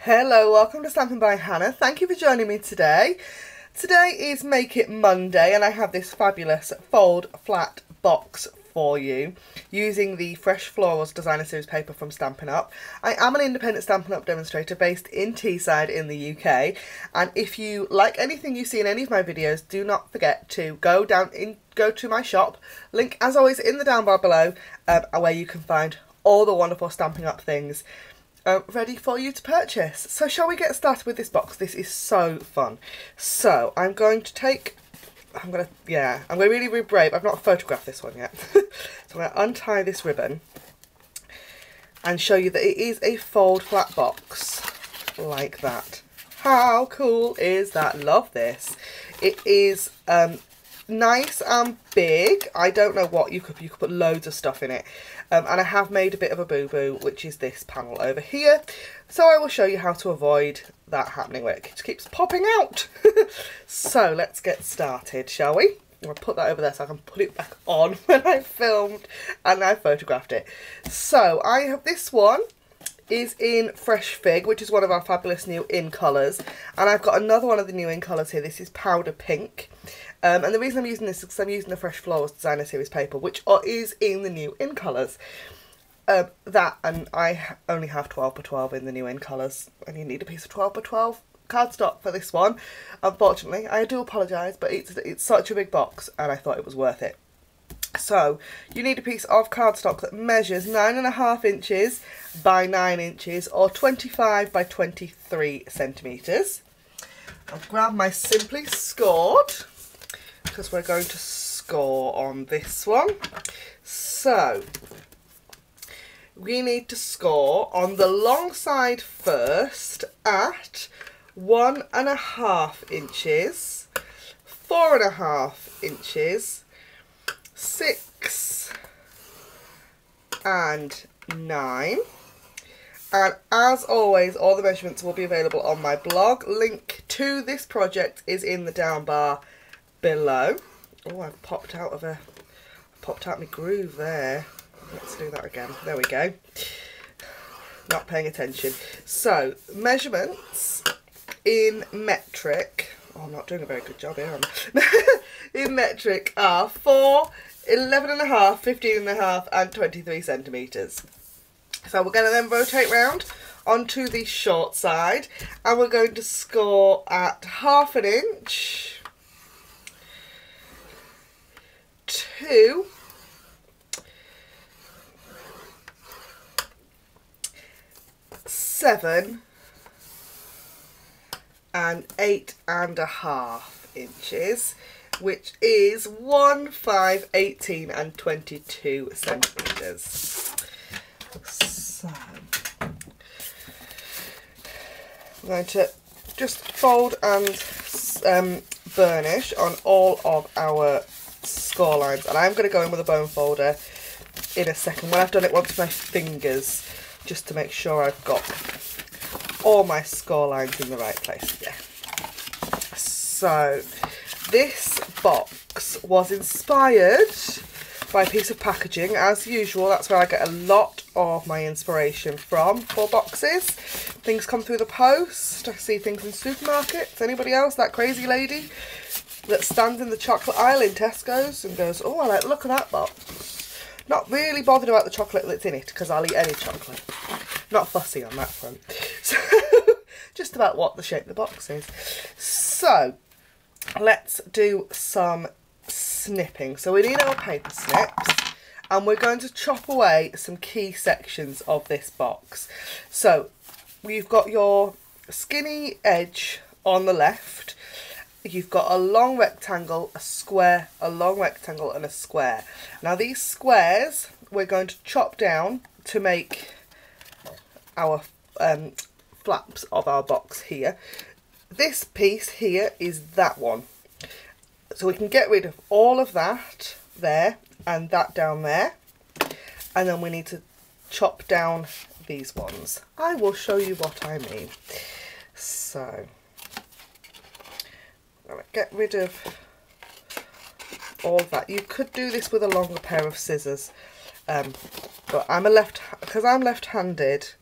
Hello, welcome to Stampin' by Hannah. Thank you for joining me today. Today is Make It Monday and I have this fabulous fold flat box for you using the Fresh Florals designer series paper from Stampin' Up. I am an independent Stampin' Up demonstrator based in Teesside in the UK, and if you like anything you see in any of my videos, do not forget to go to my shop, link as always in the down bar below, where you can find all the wonderful Stampin' Up things ready for you to purchase. So shall we get started with this box? This is so fun. So I'm going to really be brave. I've not photographed this one yet. So I'm going to untie this ribbon and show you that it is a fold flat box like that. How cool is that? Love this. It is nice and big. I don't know what you could put loads of stuff in it. And I have made a bit of a boo-boo, which is this panel over here. So I will show you how to avoid that happening where it just keeps popping out. So let's get started, shall we? I'm going to put that over there so I can put it back on when I filmed and I photographed it. So I have this one is in Fresh Fig, which is one of our fabulous new in colours. And I've got another one of the new in colours here. This is Powder Pink. And the reason I'm using this is because I'm using the Fresh Florals designer series paper, which is in the new in colours. And I only have 12x12 in the new in colours, and you need a piece of 12x12 cardstock for this one. Unfortunately, I do apologise, but it's such a big box and I thought it was worth it. So you need a piece of cardstock that measures 9.5 inches by 9 inches or 25 by 23 centimetres. I'll grab my Simply Scored, because we're going to score on this one. So we need to score on the long side first at 1.5 inches, 4.5 inches, 6 and 9. And as always, all the measurements will be available on my blog. Link to this project is in the down bar below. Oh, I've popped out my groove there. Let's do that again. There we go. Not paying attention. So measurements in metric. Oh, I'm not doing a very good job here. In metric are 4, 11.5, 15.5 and 23 centimetres. So we're going to then rotate round onto the short side and we're going to score at 1/2 inch, 2, 7 and 8.5 inches, which is 1, 5, 18 and 22 centimetres. So I'm going to just fold and burnish on all of our score lines, and I'm going to go in with a bone folder in a second when I've done it once with my fingers, just to make sure I've got all my score lines in the right place. Yeah. So this box was inspired by a piece of packaging. As usual, that's where I get a lot of my inspiration from for boxes. Things come through the post. I see things in supermarkets. Anybody else? That crazy lady that stands in the chocolate aisle in Tesco's and goes, oh, I like, look at that box. Not really bothered about the chocolate that's in it, because I'll eat any chocolate. Not fussy on that front. So just about what the shape of the box is. So let's do some snipping. So we need our paper snips and we're going to chop away some key sections of this box. So we've got your skinny edge on the left. You've got a long rectangle, a square, a long rectangle and a square. Now these squares we're going to chop down to make our flaps of our box here. This piece here is that one. So we can get rid of all of that there and that down there. And then we need to chop down these ones. I will show you what I mean. So I'm going to get rid of all that. You could do this with a longer pair of scissors, but because I'm left-handed,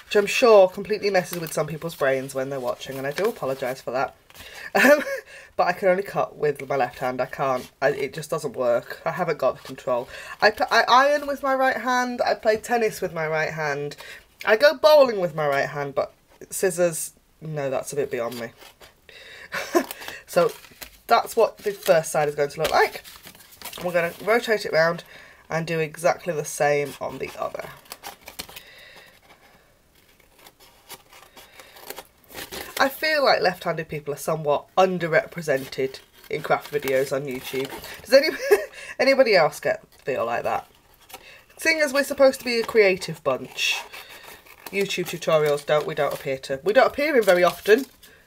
which I'm sure completely messes with some people's brains when they're watching, and I do apologise for that. But I can only cut with my left hand. I can't. It just doesn't work. I haven't got the control. I iron with my right hand. I play tennis with my right hand. I go bowling with my right hand, but scissors, no, that's a bit beyond me. So that's what the first side is going to look like. We're going to rotate it round and do exactly the same on the other. I feel like left-handed people are somewhat underrepresented in craft videos on YouTube. Does anybody else feel like that? Seeing as we're supposed to be a creative bunch, YouTube tutorials we don't appear in very often.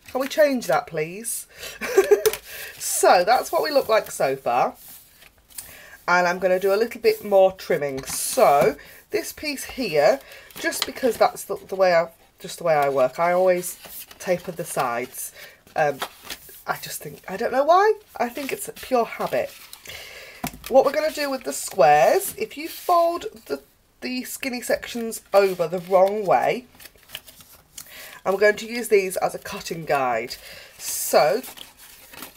Can we change that, please? So that's what we look like so far. And I'm going to do a little bit more trimming. So this piece here, just because that's the way I work, I always taper the sides. I don't know why. I think it's a pure habit. What we're going to do with the squares, if you fold the skinny sections over the wrong way, and we're going to use these as a cutting guide. So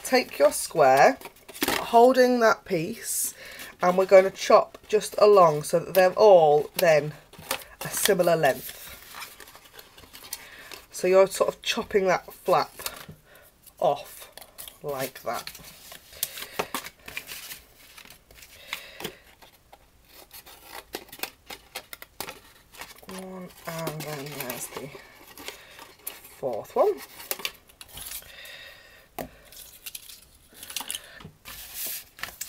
take your square, holding that piece, and we're going to chop just along so that they're all then a similar length. So you're sort of chopping that flap off like that. One, and then there's the fourth one.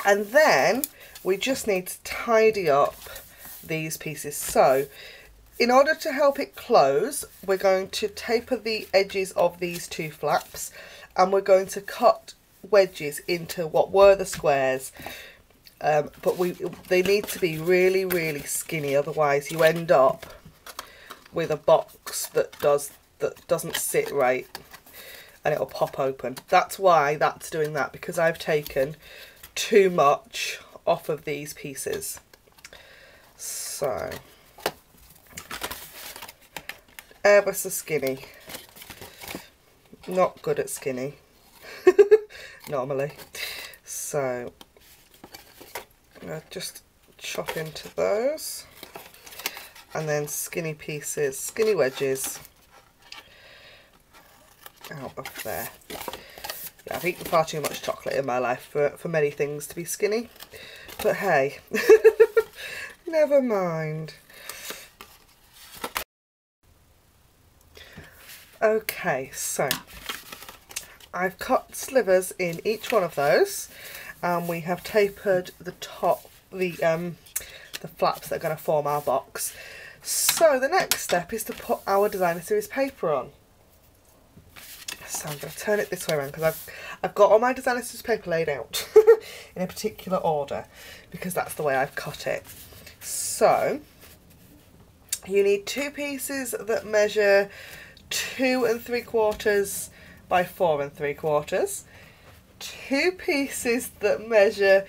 And then we just need to tidy up these pieces. So in order to help it close, we're going to taper the edges of these two flaps, and we're going to cut wedges into what were the squares. But they need to be really, really skinny, otherwise you end up with a box that doesn't sit right and it'll pop open. That's why that's doing that, because I've taken too much off of these pieces. So ever so skinny. Not good at skinny normally. So I'm going to just chop into those, and then skinny pieces, skinny wedges out of there. Yeah, I've eaten far too much chocolate in my life for many things to be skinny, but hey, never mind. Okay, so I've cut slivers in each one of those, and we have tapered the top, the flaps that are going to form our box. So the next step is to put our designer series paper on. So I'm going to turn it this way around, because I've got all my designer series paper laid out in a particular order, because that's the way I've cut it. So you need two pieces that measure 2 3/4 by 4 3/4, two pieces that measure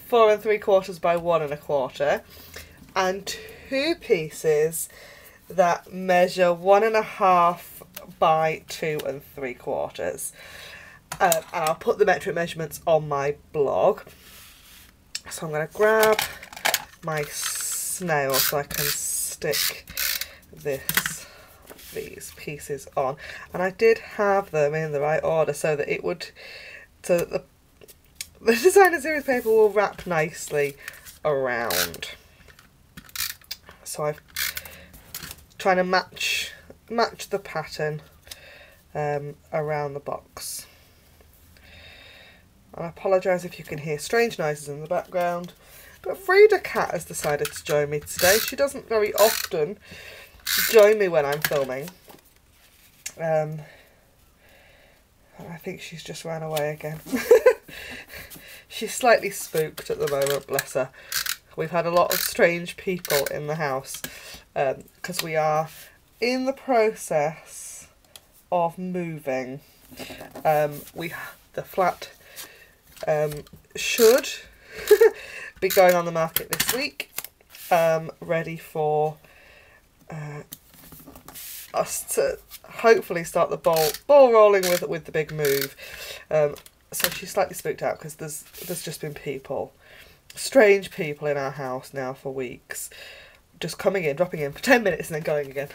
4 3/4 by 1 1/4, and two pieces that measure 1 1/2 by 2 3/4. And I'll put the metric measurements on my blog. So I'm going to grab my snail so I can stick these pieces on, and I did have them in the right order so that the designer series paper will wrap nicely around. So I'm trying to match the pattern around the box. I apologise if you can hear strange noises in the background, but Frida Cat has decided to join me today. She doesn't very often join me when I'm filming. I think she's just ran away again. She's slightly spooked at the moment, bless her. We've had a lot of strange people in the house because we are in the process of moving. The flat should be going on the market this week, ready for us to hopefully start the ball rolling with the big move. So she's slightly spooked out because there's just been people, strange people in our house now for weeks, just coming in, dropping in for 10 minutes and then going again.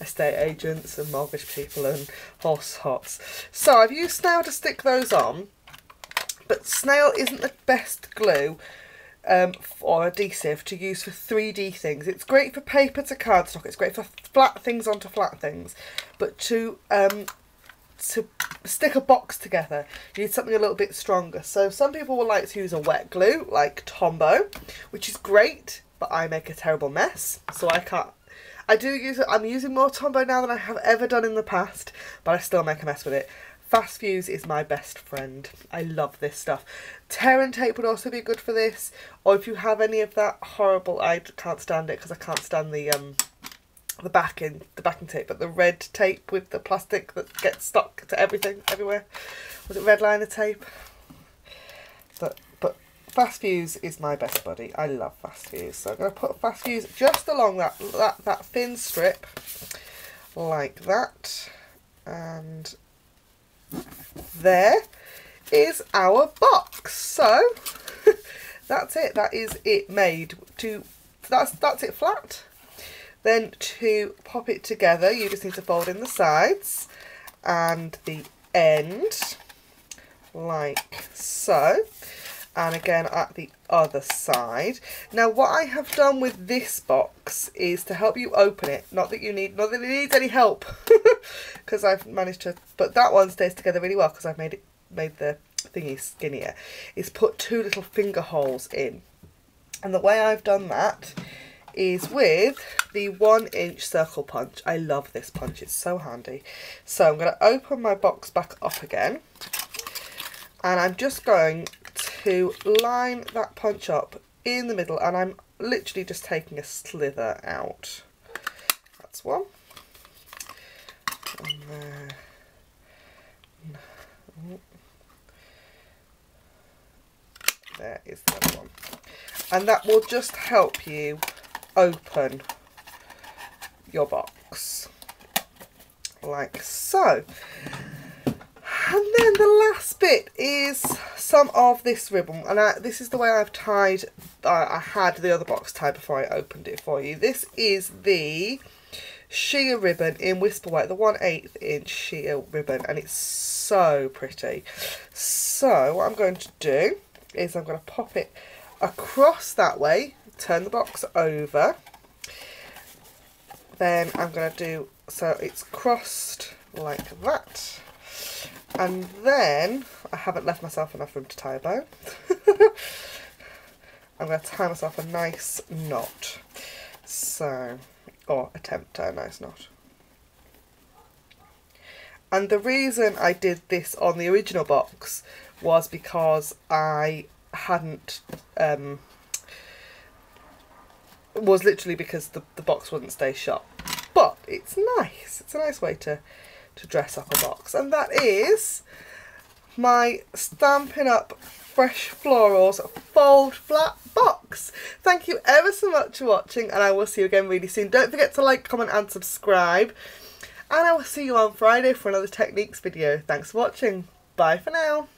Estate agents and mortgage people and horse hots. So I've used snail to stick those on, but snail isn't the best glue or adhesive to use for 3D things. It's great for paper to cardstock, it's great for flat things onto flat things, but to stick a box together you need something a little bit stronger. So some people will like to use a wet glue like Tombow, which is great, but I make a terrible mess, so I can't. I'm using more Tombow now than I have ever done in the past, but I still make a mess with it. Fast Fuse is my best friend. I love this stuff. Tear and tape would also be good for this, or if you have any of that horrible, I can't stand it because I can't stand the backing tape, but the red tape with the plastic that gets stuck to everything everywhere. Was it red liner tape? But Fast Fuse is my best buddy. I love Fast Fuse. So I'm going to put Fast Fuse just along that thin strip, like that, and there is our box. So that's it. That is it made. That's it flat. Then to pop it together, you just need to fold in the sides and the end, like so. And again at the other side. Now what I have done with this box is to help you open it. Not that it needs any help, because I've managed to. But that one stays together really well because I've made the thingy skinnier. Is put 2 little finger holes in, and the way I've done that is with the 1-inch circle punch. I love this punch, it's so handy. So I'm going to open my box back up again, and I'm just going to line that punch up in the middle, and I'm literally just taking a slither out. That's one. And there is the other one. And that will just help you open your box like so. And then the last bit is some of this ribbon, and this is the way I've tied. I had the other box tied before I opened it for you. This is the sheer ribbon in Whisper White, the 1/8 inch sheer ribbon, and it's so pretty. So what I'm going to do is I'm going to pop it across that way, turn the box over, then I'm going to do so it's crossed like that. And then, I haven't left myself enough room to tie a bow. I'm going to tie myself a nice knot. So, or attempt to tie a nice knot. And the reason I did this on the original box was because I hadn't, was literally because the box wouldn't stay shut. But it's nice. It's a nice way to dress up a box. And that is my Stampin' Up Fresh Florals fold flat box. Thank you ever so much for watching, and I will see you again really soon. Don't forget to like, comment and subscribe, and I will see you on Friday for another techniques video. Thanks for watching. Bye for now.